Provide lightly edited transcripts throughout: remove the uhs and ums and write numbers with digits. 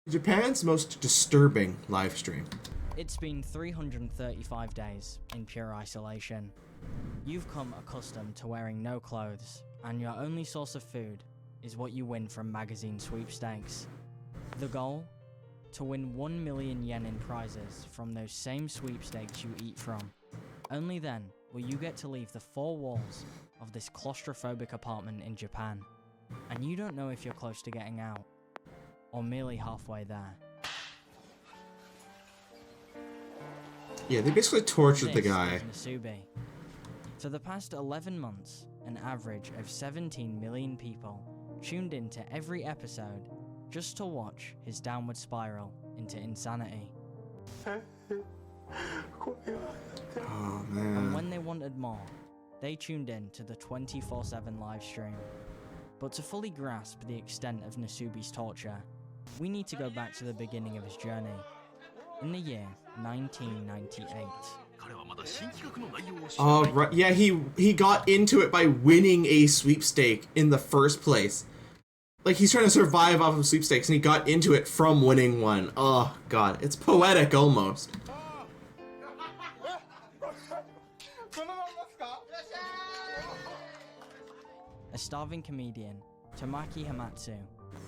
Japan's most disturbing live stream. It's been 335 days in pure isolation. You've come accustomed to wearing no clothes, and your only source of food is what you win from magazine sweepstakes. The goal? To win 1 million yen in prizes from those same sweepstakes you eat from. Only then will you get to leave the four walls of this claustrophobic apartment in Japan. And you don't know if you're close to getting out, or merely halfway there. Yeah, they basically tortured the This guy. is Nasubi. For the past 11 months, an average of 17 million people tuned into every episode just to watch his downward spiral into insanity. Oh And man. when they wanted more, they tuned in to the 24/7 live stream. But to fully grasp the extent of Nasubi's torture, we need to go back to the beginning of his journey, in the year 1998. Oh right, yeah, he got into it by winning a sweepstake in the first place. Like, he's trying to survive off of sweepstakes, and he got into it from winning one. Oh god, it's poetic almost. A starving comedian, Tamaki Hamatsu,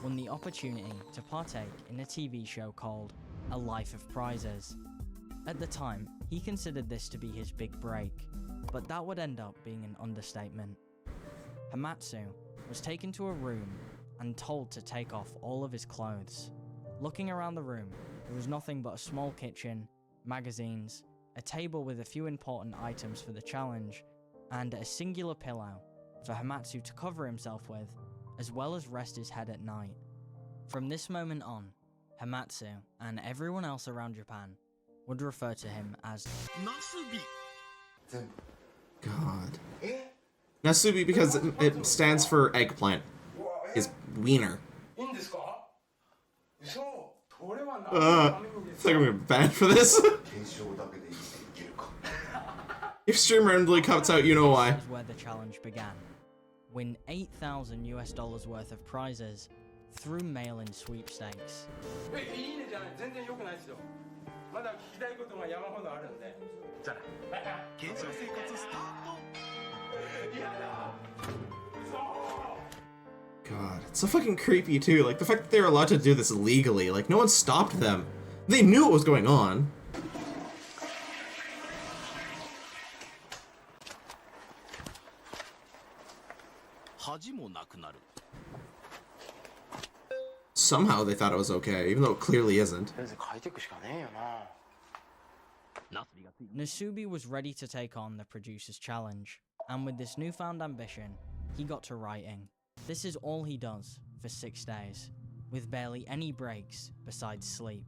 won the opportunity to partake in a TV show called A Life of Prizes. At the time, he considered this to be his big break, but that would end up being an understatement. Hamatsu was taken to a room and told to take off all of his clothes. Looking around the room, there was nothing but a small kitchen, magazines, a table with a few important items for the challenge, and a singular pillow for Hamatsu to cover himself with, as well as rest his head at night. From this moment on, Hamatsu and everyone else around Japan would refer to him as Nasubi. God. Nasubi, because it stands for eggplant. His wiener. It's like I'm gonna be banned for this. If stream randomly cuts out, you know why. This is where the challenge began. Win $8,000 worth of prizes through mail-in sweepstakes. God, it's so fucking creepy too. Like, the fact that they're allowed to do this legally. Like, no one stopped them. They knew what was going on. Somehow they thought it was okay, even though it clearly isn't. Nasubi was ready to take on the producer's challenge, and with this newfound ambition, he got to writing. This is all he does for 6 days, with barely any breaks besides sleep.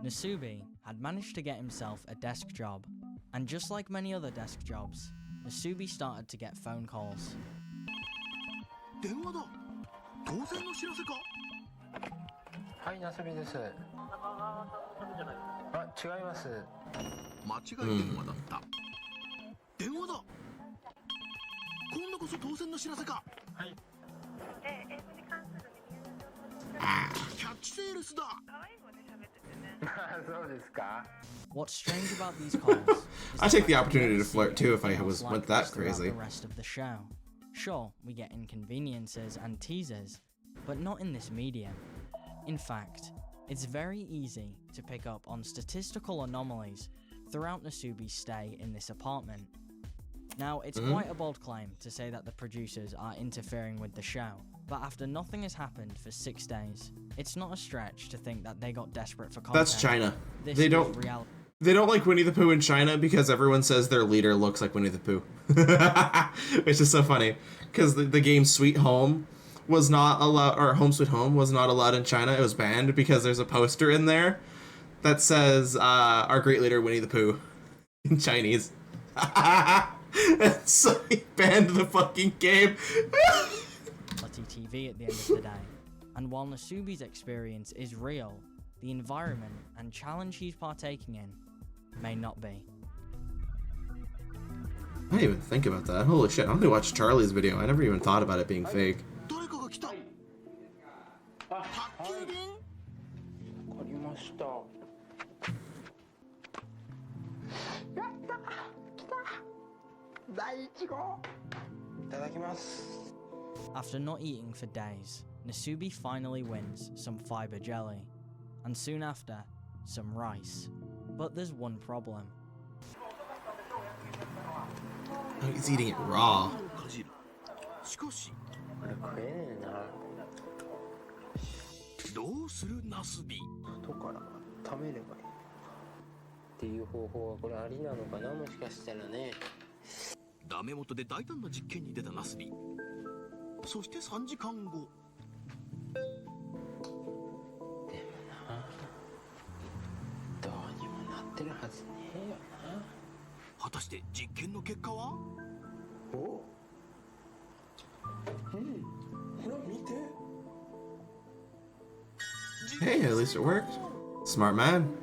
Nasubi had managed to get himself a desk job, and just like many other desk jobs, Nasubi started to get phone calls. What's strange about these calls is I take the fact opportunity that to flirt too if I feels went like that this throughout crazy. The rest of the show. Sure, we get inconveniences and teasers, but not in this medium. In fact, it's very easy to pick up on statistical anomalies throughout Nasubi's stay in this apartment. Now, it's quite a bold claim to say that the producers are interfering with the show, but after nothing has happened for 6 days, it's not a stretch to think that they got desperate for content. That's China. This They is don't. reality. They don't like Winnie the Pooh in China because everyone says their leader looks like Winnie the Pooh. Which is so funny. Because the game Sweet Home was not allowed, or Home Sweet Home was not allowed in China. It was banned because there's a poster in there that says, our great leader Winnie the Pooh in Chinese. And so he banned the fucking game. TV at the end of the day. And while Nasubi's experience is real, the environment and challenge he's partaking in may not be. I didn't even think about that. Holy shit, I only watched Charlie's video. I never even thought about it being fake. 誰かが来た。宅急便？わかりました。やった。来た。第1号。いただきます。 After not eating for days, Nasubi finally wins some fiber jelly, and soon after, some rice. But there's one problem. Oh, he's eating it raw. かじる。しかし、これ食えねえな。どうするナスビ？後から食べればいい。っていう方法はこれありなのかな、もしかしたらね。ダメ元で大胆な実験に出たナスビ。そして3時間後。でもな、どうにもなってるはずねえよな。果たして実験の結果は？お？ほら見て。 Hey, at least it worked. Smart man.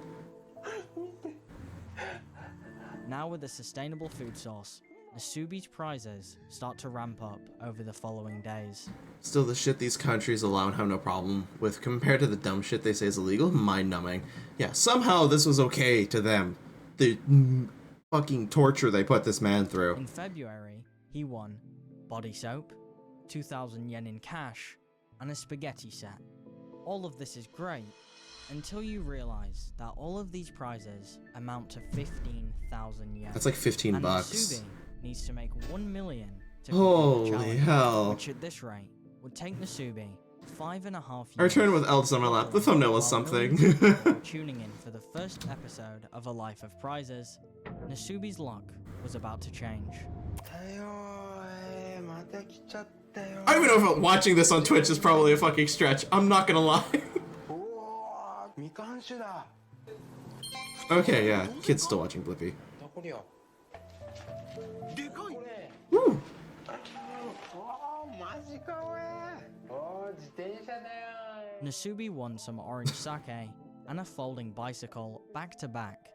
Now with a sustainable food source, Nasubi's prizes start to ramp up over the following days. Still, the shit these countries allow and have no problem with compared to the dumb shit they say is illegal, mind-numbing. Yeah, somehow this was okay to them. The fucking torture they put this man through. In February, he won body soap, 2,000 yen in cash, and a spaghetti set. All of this is great, until you realize that all of these prizes amount to 15,000 yen. That's like 15 and bucks. Nasubi needs to make 1 million to complete the Holy challenge, hell. which at this rate would take Nasubi 5.5 years. I returned with Elves on my lap. The thumbnail was While something. millions of people were tuning in for the first episode of A Life of Prizes, Nasubi's luck was about to change. だよー、また来ちゃったよ。 I don't even know if watching this on Twitch is probably a fucking stretch. I'm not gonna lie. おお、みかん酒だ。 Okay, yeah. Kid's still watching Blippi. どこりゃ。でかい。これ。 Woo! おお、マジかおい。おお、自転車だよ。 Nasubi won some orange sake and a folding bicycle back to back,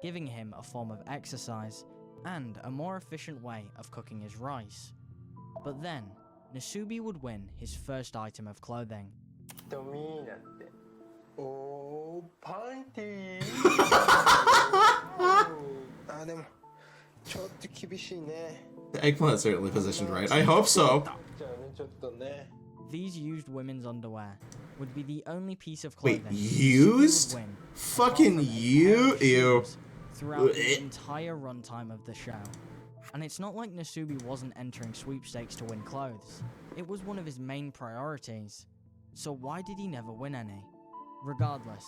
giving him a form of exercise and a more efficient way of cooking his rice. But then, Nasubi would win his first item of clothing. ドミーなんて。おお、パンティー。あ、でもちょっと厳しいね。 The eggplant certainly positioned right. I hope so. じゃあね、ちょっとね。 These used women's underwear would be the only piece of Wait, clothing used? Nasubi would win, Fucking apart from a pair you? of Ew. shoes throughout the entire runtime of the show. And it's not like Nasubi wasn't entering sweepstakes to win clothes. It was one of his main priorities. So why did he never win any? Regardless,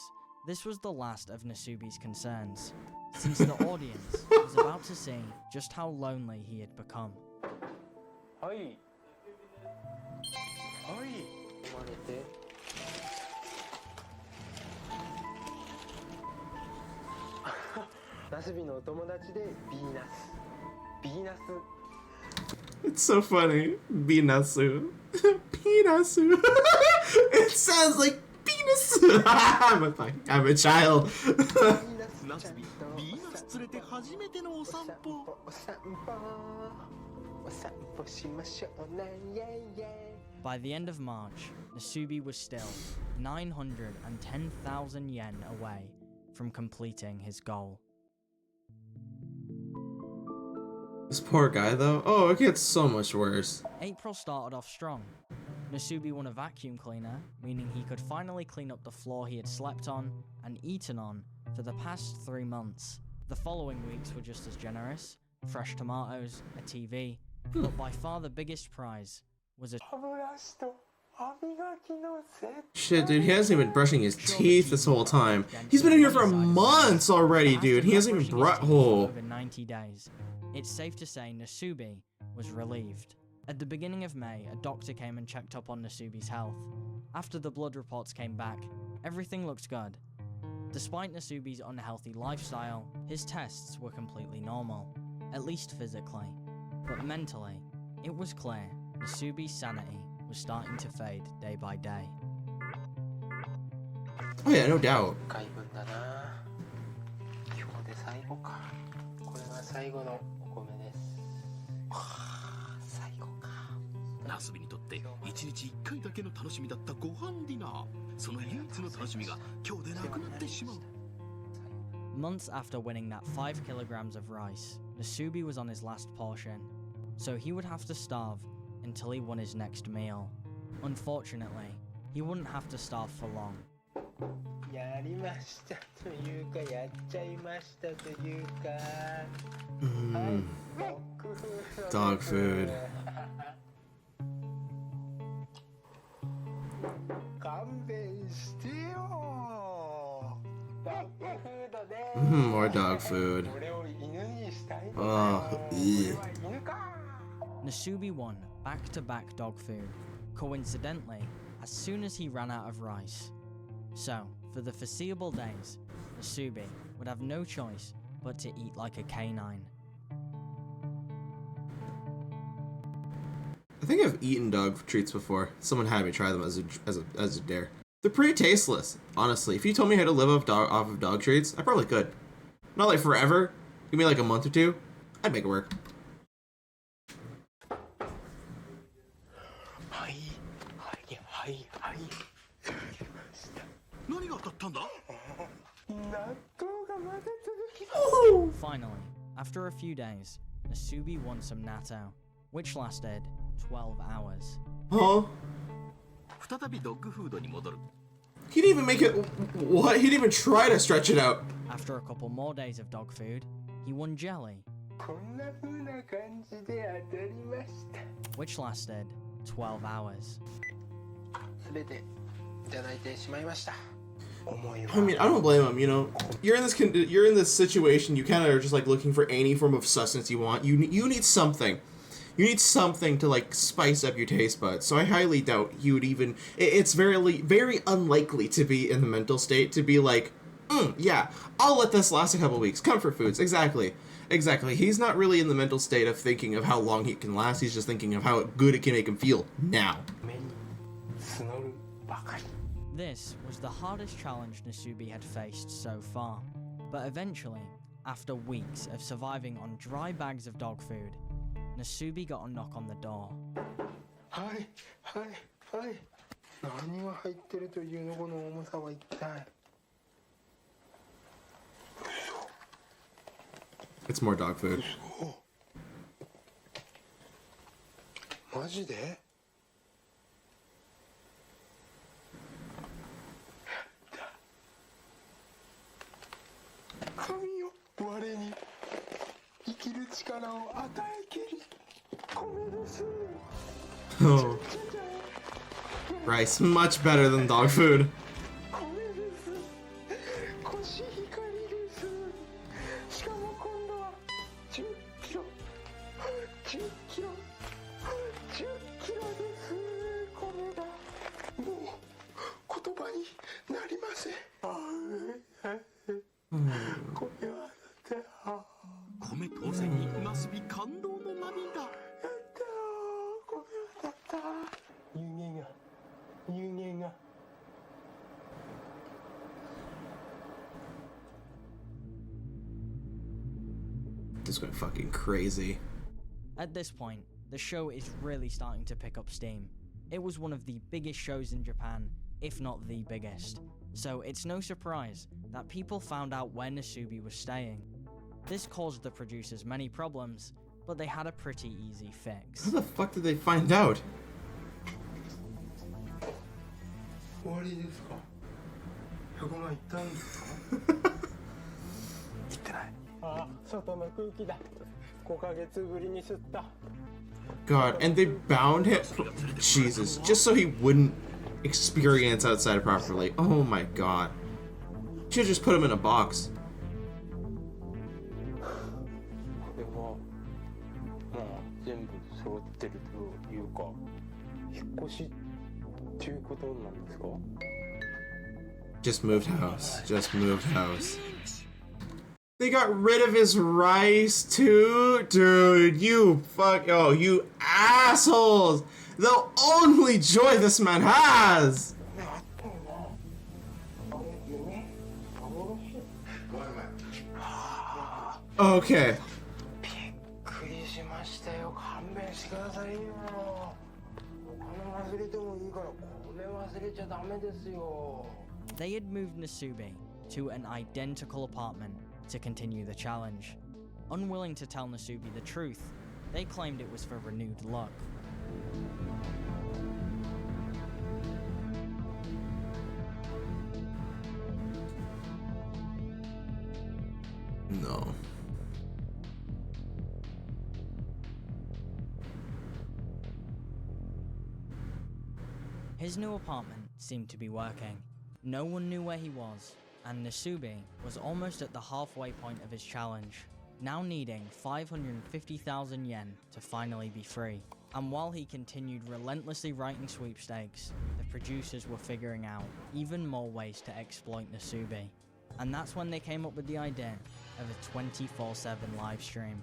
this was the last of Nasubi's concerns, since the audience was about to see just how lonely he had become. はい。はい。生まれて。ナスビのお友達でビーナス。ビーナス。 It's so funny. Binasu. Binasu. It sounds like penis. I'm a child. ナスビ、ビーナス連れて初めてのお散歩。お散歩。お散歩しましょうね。イェイイェイ。 By the end of March, Nasubi was still 910,000 yen away from completing his goal. This poor guy, though. Oh, it gets so much worse. April started off strong. Nasubi won a vacuum cleaner, meaning he could finally clean up the floor he had slept on and eaten on for the past 3 months. The following weeks were just as generous: fresh tomatoes, a TV, but by far the biggest prize was a 歯ブラシと歯磨きのセット。 Shit, dude, he hasn't even been brushing his teeth this whole time. He's been in here for months already, dude. He hasn't even brushed. Oh. Over 90 days. It's safe to say Nasubi was relieved. At the beginning of May, a doctor came and checked up on Nasubi's health. After the blood reports came back, everything looked good. Despite Nasubi's unhealthy lifestyle, his tests were completely normal, at least physically. But mentally, it was clear Nasubi's sanity was starting to fade day by day. Oh yeah, no doubt. 回分だな。今日で最後か。これが最後のお米です。最高か。ナスビにとって1日1回だけの楽しみだったご飯ディナー、その唯一の楽しみが今日でなくなってしまう。 Months after winning that 5 kilograms of rice, Nasubi was on his last portion, so he would have to starve until he won his next meal. Unfortunately, he wouldn't have to starve for long. やりましたというか、やっちゃいましたというか。はい、Dog food. 勘弁してよ。ドッグフードで。More dog food. 俺を犬にしたいのか Oh, よ。俺は犬か。 Nasubi won back-to-back dog food, coincidentally, as soon as he ran out of rice. So, for the foreseeable days, Nasubi would have no choice but to eat like a canine. I think I've eaten dog treats before. Someone had me try them as a dare. They're pretty tasteless, honestly. If you told me how to live off of dog treats, I probably could. Not like forever. Give me like a month or two. I'd make it work. はいはいはいはい。何が当たったんだ？納豆がまだ続きます。 Finally, after a few days, Nasubi won some natto, which lasted 12 hours. Huh? 再びドッグフードに戻る。 He didn't even make it. What? He didn't even try to stretch it out. After a couple more days of dog food, he won jelly, こんな風な感じで当たりました。 which lasted 12 hours. すべていただいてしまいました。思いは。 I mean, I don't blame him. You know, you're in this situation. You kind of are just like looking for any form of sustenance you want. You need something. You need something to like spice up your taste buds. So I highly doubt you would even. It's very unlikely to be in the mental state to be like, yeah, I'll let this last a couple weeks. Comfort foods, exactly. He's not really in the mental state of thinking of how long he can last. He's just thinking of how good it can make him feel now. 目に募るばかり。 This was the hardest challenge Nasubi had faced so far, but eventually, after weeks of surviving on dry bags of dog food, Nasubi got a knock on the door. はいはいはい。何が入ってるというのこの重さは一体。 It's more dog food. マジで？神よ、我に生きる力を与えきり。米です。 Oh, rice, much better than dog food. 米です。コシヒカリです。しかも今度は10キロ。10キロ。10キロです。米が。もう言葉になりません。米はだって。米当選にナスビ感動の涙。やったー、米はだった。人間が。 This went fucking crazy. At this point, the show is really starting to pick up steam. It was one of the biggest shows in Japan, if not the biggest, so it's no surprise that people found out where Nasubi was staying. This caused the producers many problems, but they had a pretty easy fix. How the fuck did they find out? 終わりですか？100万いったんですか？いってない。あ、外の空気だ。5ヶ月ぶりに吸った。 God, and they bound him. Jesus, just so he wouldn't experience outside properly. Oh my god. Should just put him in a box. でも、まあ全部揃ってるというか、引っ越しっていうことなんですか？ Just moved house. Just moved house. They got rid of his rice too? Dude, you assholes! The only joy this man has! Okay. びっくりしましたよ。さいよ。お金忘れてもいいからこれ忘れちゃダメですよ。 They had moved Nasubi to an identical apartment to continue the challenge. Unwilling to tell Nasubi the truth, they claimed it was for renewed luck. No. His new apartment seemed to be working. No one knew where he was, and Nasubi was almost at the halfway point of his challenge, now needing 550,000 yen to finally be free. And while he continued relentlessly writing sweepstakes, the producers were figuring out even more ways to exploit Nasubi. And that's when they came up with the idea of a 24/7 live stream.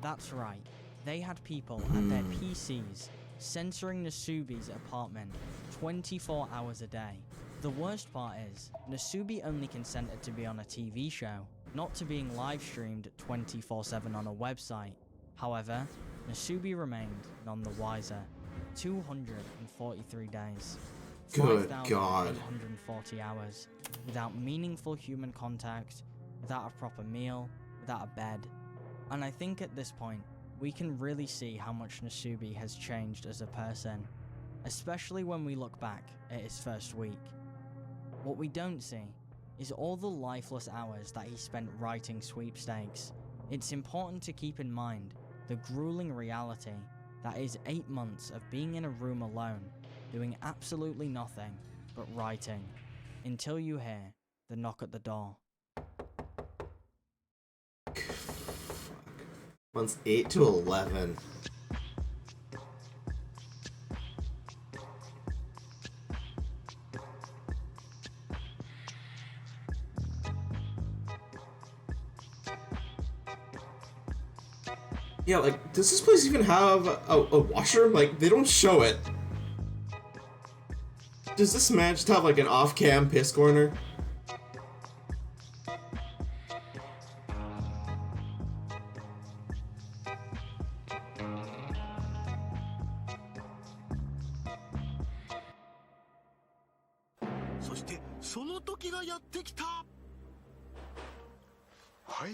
That's right, they had people at their PCs censoring Nasubi's apartment 24 hours a day. The worst part is, Nasubi only consented to be on a TV show, not to being live streamed 24/7 on a website. However, Nasubi remained none the wiser. 243 days. Good God. 5,840 hours, without meaningful human contact, without a proper meal, without a bed. And I think at this point, we can really see how much Nasubi has changed as a person, especially when we look back at his first week. What we don't see is all the lifeless hours that he spent writing sweepstakes. It's important to keep in mind the grueling reality that is 8 months of being in a room alone, doing absolutely nothing but writing, until you hear the knock at the door. Months 8 to 11. Yeah, like, does this place even have a washroom? Like, they don't show it. Does this man just have, like, an off-cam piss corner?はい、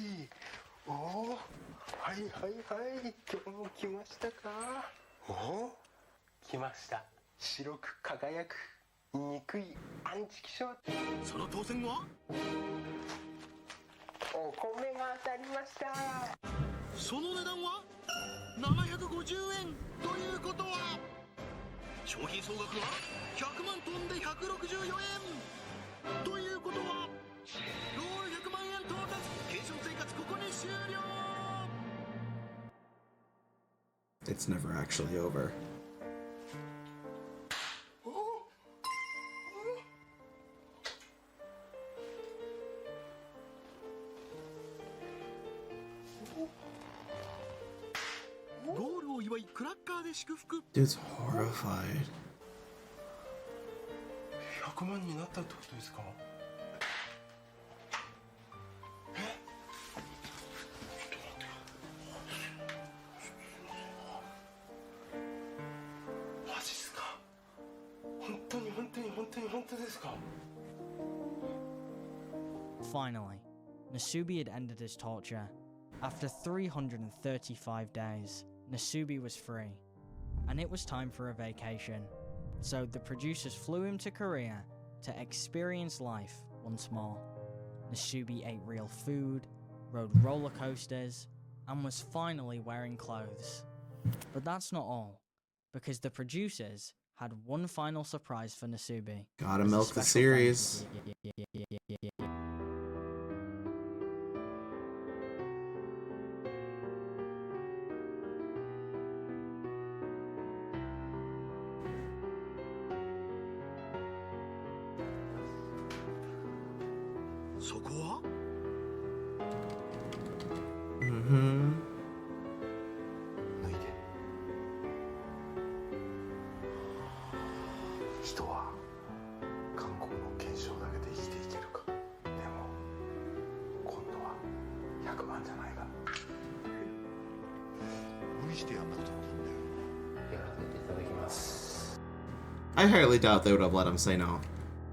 おお、はいはいはい、今日も来ましたか。おお、来ました。白く輝く憎いアンチ気象。その当選はお米が当たりました。その値段は750円ということは商品総額は100万トンで164円ということはゴール100万円到達。検証生活ここに終了。 It's never actually over. Dude's horrified. 100万になったってことですか。マジっすか。本当ですか。 Finally, Nasubi had ended his torture. After 335 days, Nasubi was free, and it was time for a vacation. So the producers flew him to Korea to experience life once more. Nasubi ate real food, rode roller coasters, and was finally wearing clothes. But that's not all, because the producers had one final surprise for Nasubi. Gotta milk the series. Mm-hmm. 人は観光の検証だけで生きていけるか。でも今度は100万じゃないか。無理してやんなくてもいいんだよ。I highly doubt they would have let him say no.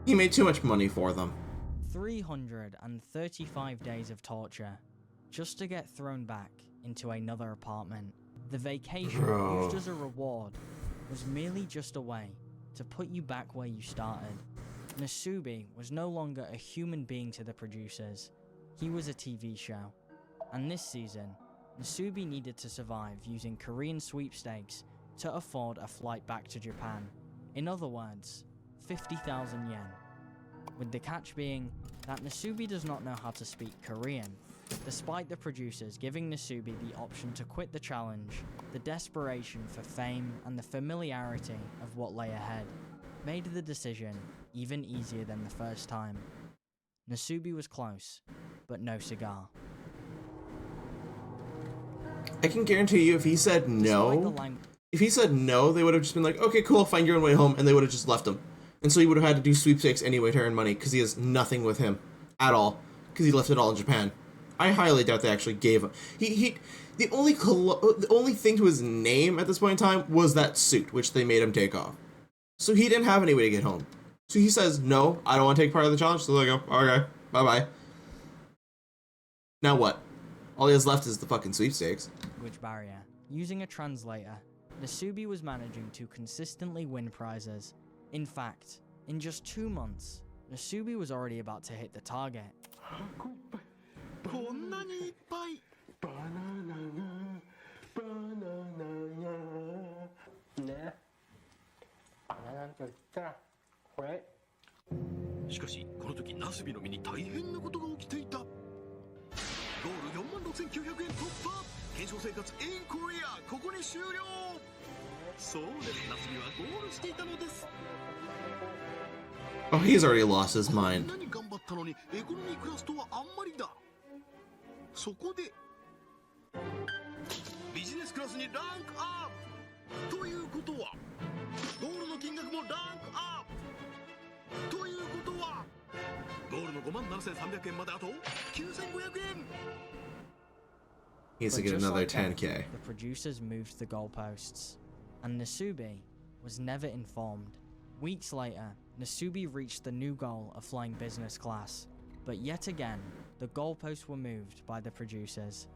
He made too much money for them. 335 days of torture just to get thrown back into another apartment. The vacation used as a reward was merely just a way to put you back where you started. Nasubi was no longer a human being to the producers. He was a TV show. And this season, Nasubi needed to survive using Korean sweepstakes to afford a flight back to Japan. In other words, 50,000 yen. With the catch being that Nasubi does not know how to speak Korean. Despite the producers giving Nasubi the option to quit the challenge, the desperation for fame and the familiarity of what lay ahead made the decision even easier than the first time. Nasubi was close, but no cigar. I can guarantee you if he said no, they would have just been like, okay, cool, find your own way home, and they would have just left him. And so he would have had to do sweepstakes anyway to earn money, because he has nothing with him at all, because he left it all in Japan. I highly doubt they actually gave him. The only thing to his name at this point in time was that suit, which they made him take off. So he didn't have any way to get home. So he says, no, I don't want to take part of the challenge. So they go, okay, bye-bye. Now what? All he has left is the fucking sweepstakes. Language barrier. Using a translator, Nasubi was managing to consistently win prizes. In fact, in just 2 months, Nasubi was already about to hit the target. こんなにいっぱいバナナねバナナと言ったらこれしかしこの時ナスビの身に大変なことが起きていたゴール 46,900 円突破検証生活 in Korea ここに終了そうですナスビはゴールしていたのです Oh, he's already lost his こん mind. なに頑張ったのにエコノミークラスとはあんまりだそこでビジネスクラスにランクアップということはゴールの金額もランクアップということはゴールの 57,300 円まであと 9,500 円 He needs to But get just another like that, 10k. The producers moved the goalposts, and Nasubi was never informed. Weeks later, Nasubi reached the new goal of flying business class, but yet again, the goalposts were moved by the producers.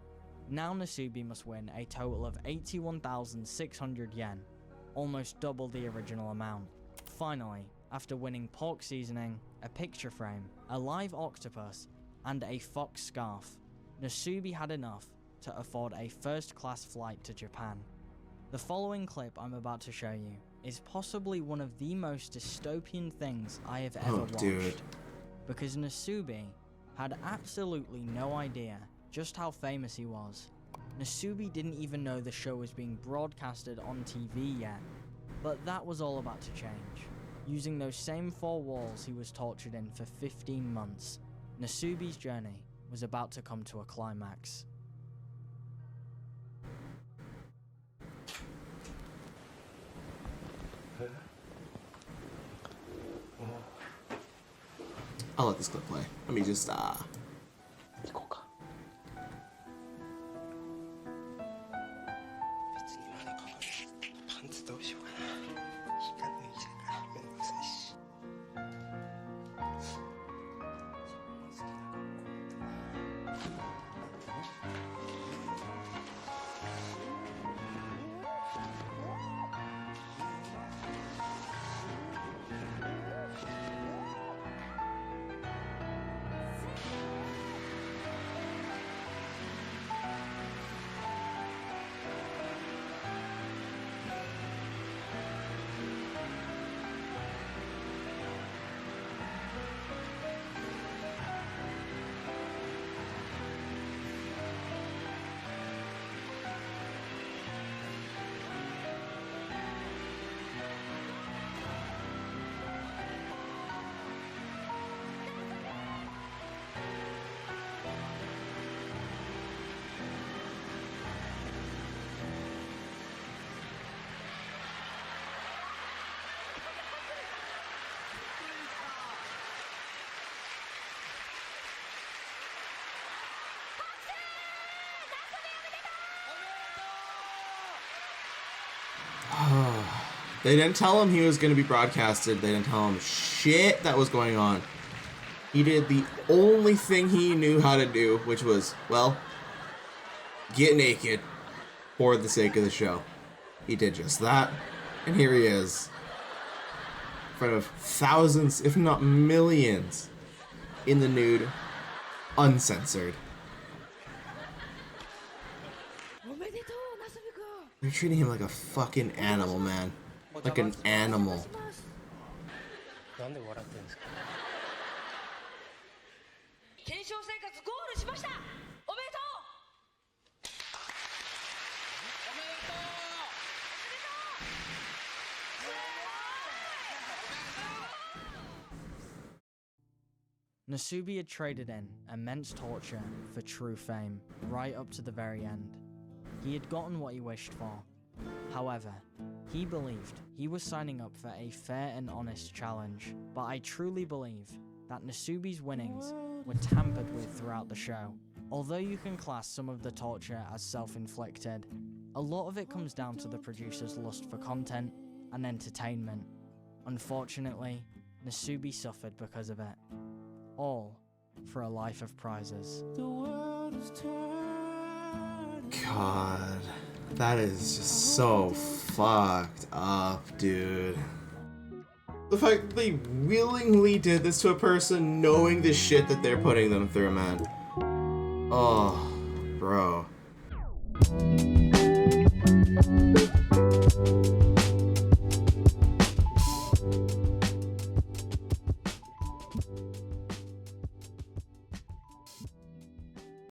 Now Nasubi must win a total of 81,600 yen, almost double the original amount. Finally, after winning pork seasoning, a picture frame, a live octopus, and a fox scarf, Nasubi had enough to afford a first-class flight to Japan. The following clip I'm about to show you is possibly one of the most dystopian things I have ever watched. Dude. Because Nasubi had absolutely no idea just how famous he was. Nasubi didn't even know the show was being broadcasted on TV yet, but that was all about to change. Using those same 4 walls he was tortured in for 15 months, Nasubi's journey was about to come to a climax. I'll let this clip play. Let me just, 行こうか別にまだパンツどうしようかな引か抜いちゃうからめんどくさいし They didn't tell him he was going to be broadcasted. They didn't tell him shit that was going on. He did the only thing he knew how to do, which was, well, get naked for the sake of the show. He did just that, and here he is, in front of thousands, if not millions, in the nude, uncensored. They're treating him like a fucking animal, man. Like an animal. なんで笑ってんですか。検証生活ゴールしました。おめでとう。 Nasubi had traded in immense torture for true fame, right up to the very end. He had gotten what he wished for. However, he believed he was signing up for a fair and honest challenge, but I truly believe that Nasubi's winnings were tampered with throughout the show. Although you can class some of the torture as self-inflicted, a lot of it comes down to the producer's lust for content and entertainment. Unfortunately, Nasubi suffered because of it. All for a life of prizes. God, that is just so fucked up, dude. The fact that they willingly did this to a person knowing the shit that they're putting them through, man. Oh, bro.